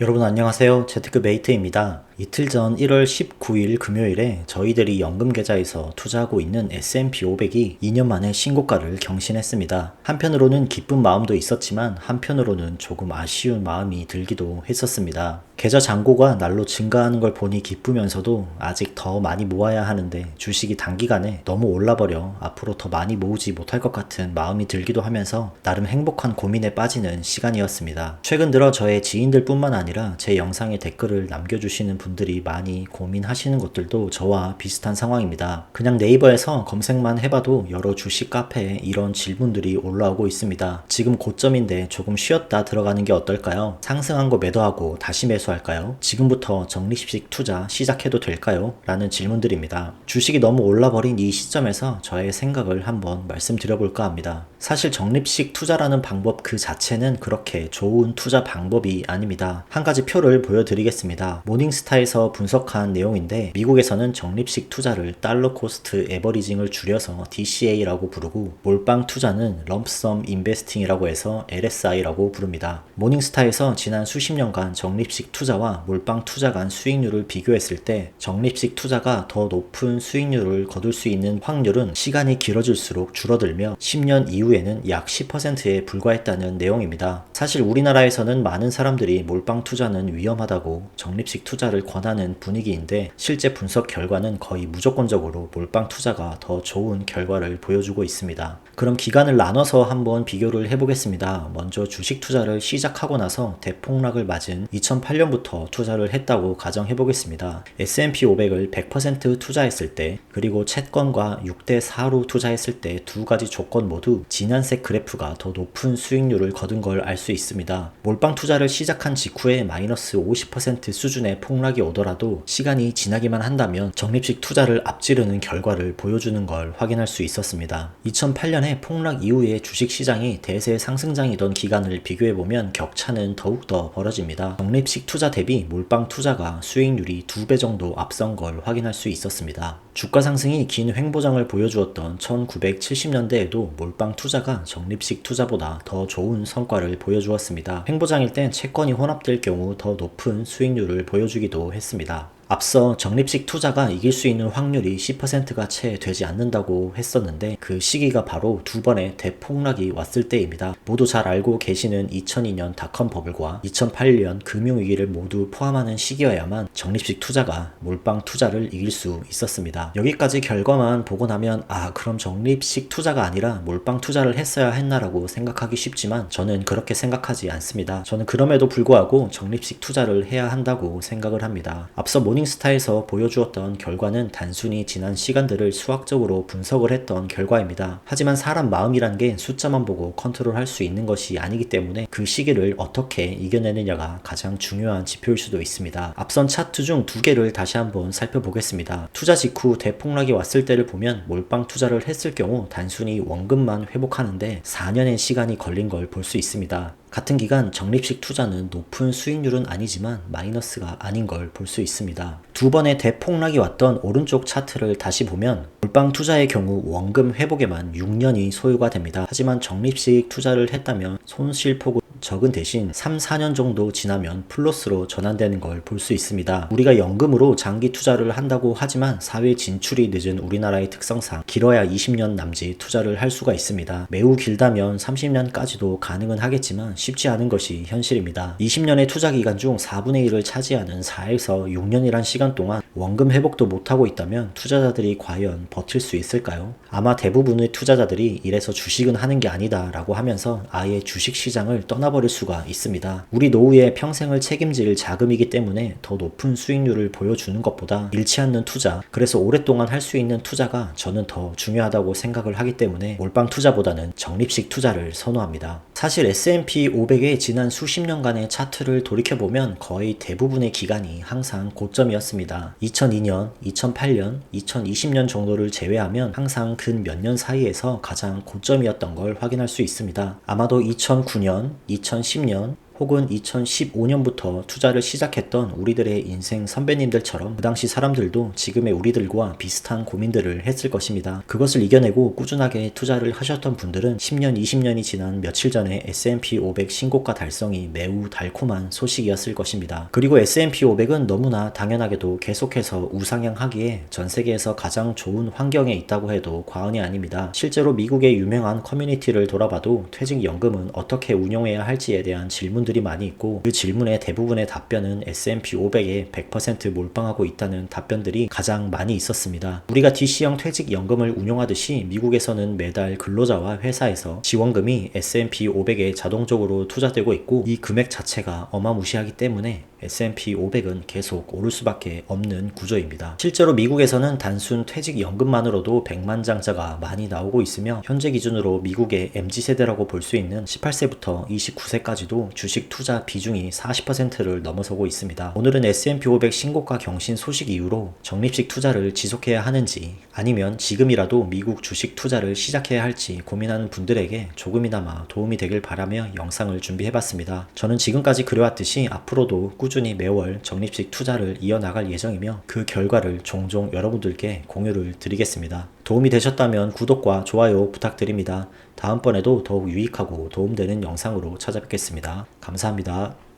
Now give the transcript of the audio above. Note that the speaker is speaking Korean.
여러분 안녕하세요. 재테크 메이트입니다. 이틀 전 1월 19일 금요일에 저희들이 연금 계좌에서 투자하고 있는 S&P 500이 2년 만에 신고가를 경신했습니다. 한편으로는 기쁜 마음도 있었지만 한편으로는 조금 아쉬운 마음이 들기도 했었습니다. 계좌 잔고가 날로 증가하는 걸 보니 기쁘면서도 아직 더 많이 모아야 하는데 주식이 단기간에 너무 올라버려 앞으로 더 많이 모으지 못할 것 같은 마음이 들기도 하면서 나름 행복한 고민에 빠지는 시간이었습니다. 최근 들어 저의 지인들 뿐만 아니라 제 영상에 댓글을 남겨주시는 분들이 많이 고민하시는 것들도 저와 비슷한 상황입니다. 그냥 네이버에서 검색만 해봐도 여러 주식 카페에 이런 질문들이 올라오고 있습니다. 지금 고점인데 조금 쉬었다 들어가는 게 어떨까요? 상승한 거 매도하고 다시 매수할까요? 지금부터 적립식 투자 시작해도 될까요? 라는 질문들입니다. 주식이 너무 올라버린 이 시점에서 저의 생각을 한번 말씀드려볼까 합니다. 사실 적립식 투자라는 방법 그 자체는 그렇게 좋은 투자 방법이 아닙니다. 한 가지 표를 보여드리겠습니다. 모닝스타에서 분석한 내용인데 미국에서는 적립식 투자를 달러 코스트 에버리징을 줄여서 DCA라고 부르고 몰빵 투자는 럼썸 인베스팅이라고 해서 LSI라고 부릅니다. 모닝스타에서 지난 수십 년간 적립식 투자와 몰빵 투자 간 수익률을 비교했을 때 적립식 투자가 더 높은 수익률을 거둘 수 있는 확률은 시간이 길어질수록 줄어들며 10년 이후에는 약 10%에 불과했다는 내용입니다. 사실 우리나라에서는 많은 사람들이 몰빵 투자는 위험하다고 적립식 투자를 권하는 분위기인데 실제 분석 결과는 거의 무조건적으로 몰빵 투자가 더 좋은 결과를 보여주고 있습니다. 그럼 기간을 나눠서 한번 비교를 해보겠습니다. 먼저 주식 투자를 시작하고 나서 대폭락을 맞은 2008년부터 투자를 했다고 가정해보겠습니다. S&P 500을 100% 투자했을 때 그리고 채권과 6대4로 투자했을 때 두 가지 조건 모두 진한색 그래프가 더 높은 수익률을 거둔 걸 알 수 있습니다. 몰빵 투자를 시작한 직후에 마이너스 50% 수준의 폭락이 오더라도 시간이 지나기만 한다면 적립식 투자를 앞지르는 결과를 보여주는 걸 확인할 수 있었습니다. 2008년에 폭락 이후에 주식시장이 대세 상승장이던 기간을 비교해보면 격차는 더욱더 벌어집니다. 적립식 투자 대비 몰빵 투자가 수익률이 2배 정도 앞선 걸 확인할 수 있었습니다. 주가 상승이 긴 횡보장을 보여주었던 1970년대에도 몰빵 투자가 적립식 투자보다 더 좋은 성과를 보여주었습니다. 횡보장일 땐 채권이 혼합될 경우 더 높은 수익률을 보여주기도 했습니다. 앞서 적립식 투자가 이길 수 있는 확률이 10%가 채 되지 않는다고 했었는데 그 시기가 바로 두 번의 대폭락이 왔을 때입니다. 모두 잘 알고 계시는 2002년 닷컴 버블과 2008년 금융위기를 모두 포함하는 시기여야만 적립식 투자가 몰빵 투자를 이길 수 있었습니다. 여기까지 결과만 보고 나면 그럼 적립식 투자가 아니라 몰빵 투자를 했어야 했나라고 생각하기 쉽지만 저는 그렇게 생각하지 않습니다. 저는 그럼에도 불구하고 적립식 투자를 해야 한다고 생각을 합니다. 앞서 모닝스타에서 보여주었던 결과는 단순히 지난 시간들을 수학적으로 분석을 했던 결과입니다. 하지만 사람 마음이란 게 숫자만 보고 컨트롤할 수 있는 것이 아니기 때문에 그 시기를 어떻게 이겨내느냐가 가장 중요한 지표일 수도 있습니다. 앞선 차트 중 두 개를 다시 한번 살펴보겠습니다. 투자 직후 대폭락이 왔을 때를 보면 몰빵 투자를 했을 경우 단순히 원금만 회복하는데 4년의 시간이 걸린 걸 볼 수 있습니다. 같은 기간 적립식 투자는 높은 수익률은 아니지만 마이너스가 아닌 걸 볼 수 있습니다. 두 번의 대폭락이 왔던 오른쪽 차트를 다시 보면 몰빵 투자의 경우 원금 회복에만 6년이 소요가 됩니다. 하지만 적립식 투자를 했다면 손실폭은 적은 대신 3, 4년 정도 지나면 플러스로 전환되는 걸 볼 수 있습니다. 우리가 연금으로 장기 투자를 한다고 하지만 사회 진출이 늦은 우리나라의 특성상 길어야 20년 남짓 투자를 할 수가 있습니다. 매우 길다면 30년까지도 가능은 하겠지만 쉽지 않은 것이 현실입니다. 20년의 투자 기간 중 4분의 1을 차지하는 4에서 6년이란 시간 동안 원금 회복도 못하고 있다면 투자자들이 과연 버틸 수 있을까요? 아마 대부분의 투자자들이 이래서 주식은 하는 게 아니다 라고 하면서 아예 주식 시장을 떠나버릴 수가 있습니다. 우리 노후의 평생을 책임질 자금이기 때문에 더 높은 수익률을 보여주는 것보다 잃지 않는 투자, 그래서 오랫동안 할 수 있는 투자가 저는 더 중요하다고 생각을 하기 때문에 몰빵 투자보다는 적립식 투자를 선호합니다. 사실 S&P 500의 지난 수십 년간의 차트를 돌이켜보면 거의 대부분의 기간이 항상 고점이었습니다. 2002년, 2008년, 2020년 정도를 제외하면 항상 근 몇 년 사이에서 가장 고점이었던 걸 확인할 수 있습니다. 아마도 2009년, 2010년, 혹은 2015년부터 투자를 시작했던 우리들의 인생 선배님들처럼 그 당시 사람들도 지금의 우리들과 비슷한 고민들을 했을 것입니다. 그것을 이겨내고 꾸준하게 투자를 하셨던 분들은 10년, 20년이 지난 며칠 전에 S&P 500 신고가 달성이 매우 달콤한 소식이었을 것입니다. 그리고 S&P 500은 너무나 당연하게도 계속해서 우상향하기에 전 세계에서 가장 좋은 환경에 있다고 해도 과언이 아닙니다. 실제로 미국의 유명한 커뮤니티를 돌아봐도 퇴직연금은 어떻게 운용해야 할지에 대한 질문들이 많이 있고 그 질문의 대부분의 답변은 S&P 500에 100% 몰빵하고 있다는 답변들이 가장 많이 있었습니다. 우리가 DC형 퇴직연금을 운용하듯이 미국에서는 매달 근로자와 회사에서 지원금이 S&P 500에 자동적으로 투자되고 있고 이 금액 자체가 어마무시하기 때문에 S&P 500은 계속 오를 수밖에 없는 구조입니다. 실제로 미국에서는 단순 퇴직연금만으로도 100만 장자가 많이 나오고 있으며 현재 기준으로 미국의 MZ세대라고 볼 수 있는 18세부터 29세까지도 주식 투자 비중이 40%를 넘어서고 있습니다. 오늘은 S&P 500 신고가 경신 소식 이후로 적립식 투자를 지속해야 하는지 아니면 지금이라도 미국 주식 투자를 시작해야 할지 고민하는 분들에게 조금이나마 도움이 되길 바라며 영상을 준비해봤습니다. 저는 지금까지 그래왔듯이 앞으로도 꾸준히 매월 적립식 투자를 이어나갈 예정이며 그 결과를 종종 여러분들께 공유를 드리겠습니다. 도움이 되셨다면 구독과 좋아요 부탁드립니다. 다음번에도 더욱 유익하고 도움되는 영상으로 찾아뵙겠습니다. 감사합니다.